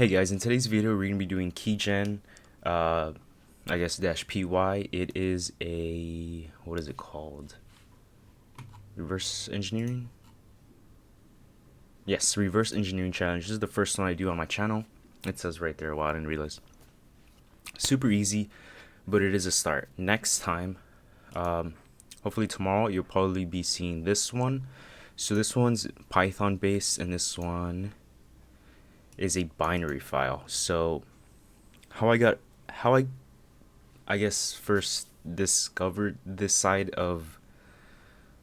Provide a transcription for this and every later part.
Hey guys, in today's video we're going to be doing Keygen, I guess -py. It is a, what is it called? Reverse engineering? Yes, reverse engineering challenge. This is the first one I do on my channel. It says right there, wow, I didn't realize. Super easy, but it is a start. Next time, hopefully tomorrow, you'll probably be seeing this one. So this one's Python based and this one is a binary file. So how I guess first discovered this side of,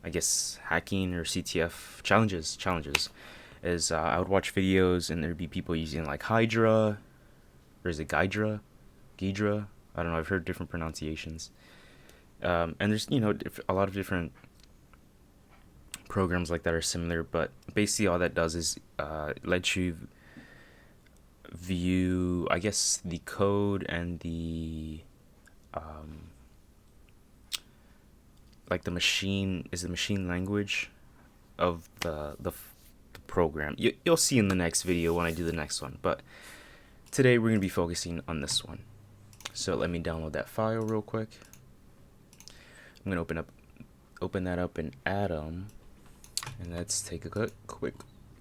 I guess, hacking or CTF challenges is I would watch videos and there'd be people using like Hydra, or is it Ghidra? I don't know, I've heard different pronunciations. And there's, a lot of different programs like that are similar, but basically all that does is lets you view, I guess, the code and the like the machine language of the program. You'll see in the next video when I do the next one, but today we're going to be focusing on this one. So let me download that file real quick. I'm going to open that up in Atom, and let's take a quick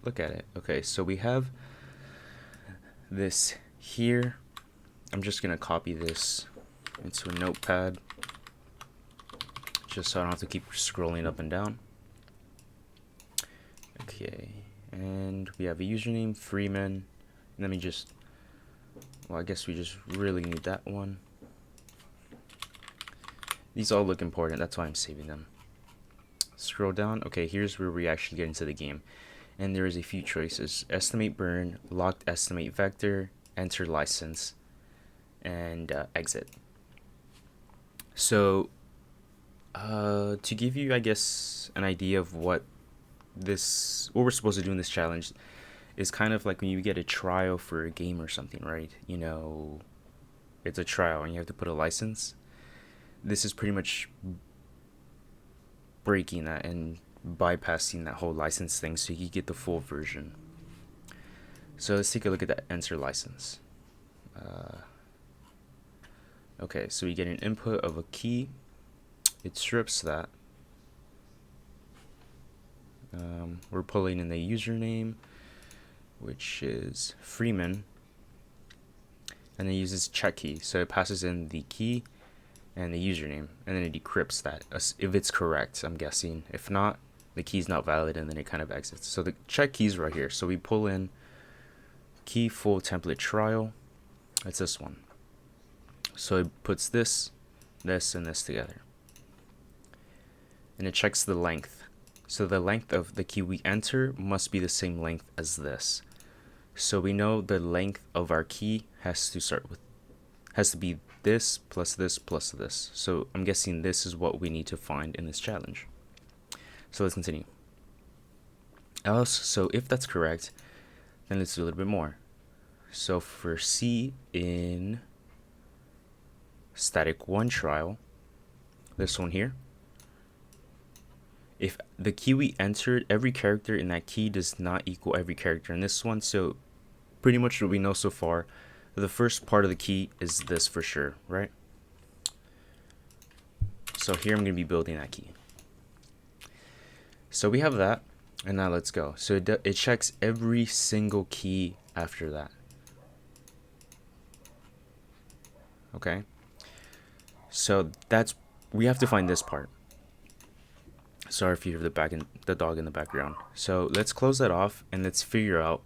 look at it. Okay, so we have this here. I'm just going to copy this into a notepad just so I don't have to keep scrolling up and down. Okay, and we have a username, Freeman. Let me just, well, I guess we just really need that one. These all look important, that's why I'm saving them. Scroll down. Okay, here's where we actually get into the game. And there is a few choices: estimate burn, locked estimate vector, enter license, and exit. So to give you, I guess, an idea of what we're supposed to do in this challenge is kind of like when you get a trial for a game or something, right? You know, it's a trial and you have to put a license. This is pretty much breaking that and bypassing that whole license thing so you get the full version. So let's take a look at that enter license. Okay, so we get an input of a key. It strips that. We're pulling in the username, which is Freeman, and it uses check key, so it passes in the key and the username, and then it decrypts that if it's correct, I'm guessing. If not, the key's not valid, and then it kind of exits. So the check key's right here. So we pull in key full template trial. That's this one. So it puts this, and this together, and it checks the length. So the length of the key we enter must be the same length as this. So we know the length of our key has to be this plus this plus this. So I'm guessing this is what we need to find in this challenge. So let's continue. So if that's correct, then let's do a little bit more. So for C in static 1 trial, this one here, if the key we entered, every character in that key does not equal every character in this one. So pretty much what we know so far, the first part of the key is this for sure, right? So here I'm going to be building that key. So we have that, and now let's go. So it checks every single key after that. Okay, so we have to find this part. Sorry if you hear the dog in the background. So let's close that off and let's figure out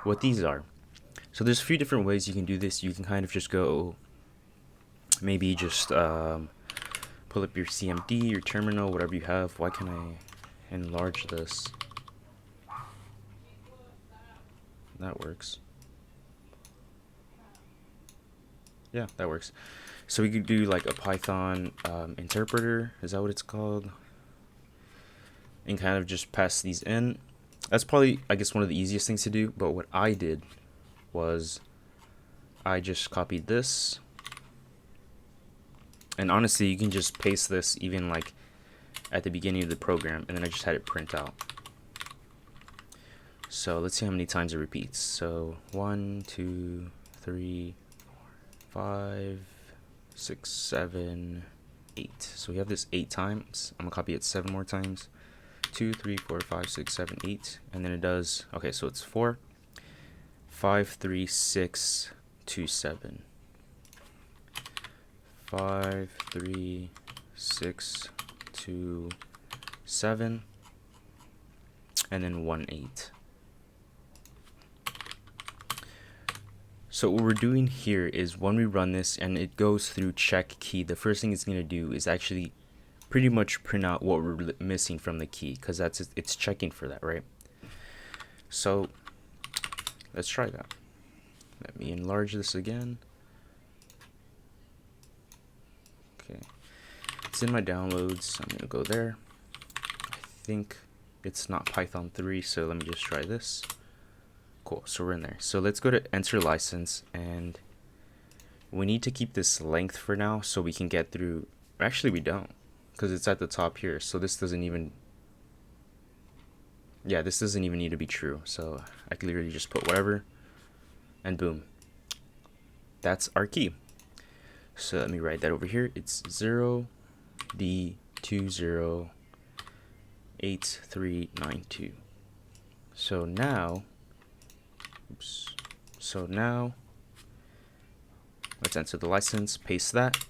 what these are. So there's a few different ways you can do this. You can kind of just go, maybe just pull up your CMD, your terminal, whatever you have. Why can I enlarge this? That works. Yeah, that works. So we could do like a Python interpreter. Is that what it's called? And kind of just pass these in. That's probably, I guess, one of the easiest things to do. But what I did was I just copied this. And honestly, you can just paste this even like at the beginning of the program, and then I just had it print out. So let's see how many times it repeats. So 1, 2, 3, 5, 6, 7, 8. So we have this 8 times. I'm gonna copy it 7 more times. 2, 3, 4, 5, 6, 7, 8. And then it does, okay, so it's 4, 5, 3, 6, 2, 7. 5, 3, 6, 2, 7. And then 1, 8. So what we're doing here is when we run this and it goes through check key, the first thing it's going to do is actually pretty much print out what we're missing from the key, because it's checking for that, right? So let's try that. Let me enlarge this again. Okay, it's in my downloads. I'm gonna go there. I think it's not Python 3, so let me just try this. Cool, so we're in there. So let's go to enter license, and we need to keep this length for now so we can get through. Actually, we don't, because it's at the top here. So this doesn't even, yeah, this doesn't even need to be true. So I can literally just put whatever, and boom, that's our key. So let me write that over here. It's 0D208392. So now, oops. So now let's enter the license, paste that,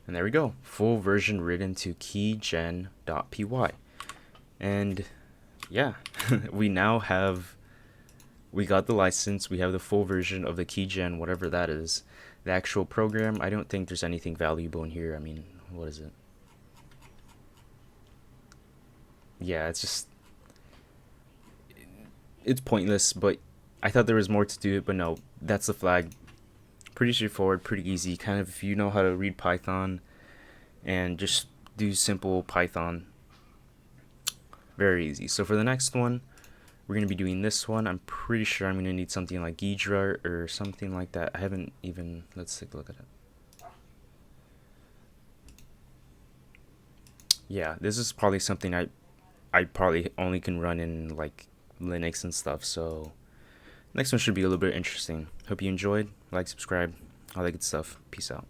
and there we go. Full version written to Keygen-py. And yeah, we got the license, we have the full version of the Keygen, whatever that is. The actual program, I don't think there's anything valuable in here. I mean, what is it? Yeah, it's pointless, but I thought there was more to do it, but no, that's the flag. Pretty straightforward, pretty easy. Kind of, if you know how to read Python and just do simple Python, very easy. So for the next one, we're going to be doing this one. I'm pretty sure I'm going to need something like Ghidra or something like that. I haven't even, let's take a look at it. Yeah, this is probably something I probably only can run in like Linux and stuff. So next one should be a little bit interesting. Hope you enjoyed. Like, subscribe, all that good stuff. Peace out.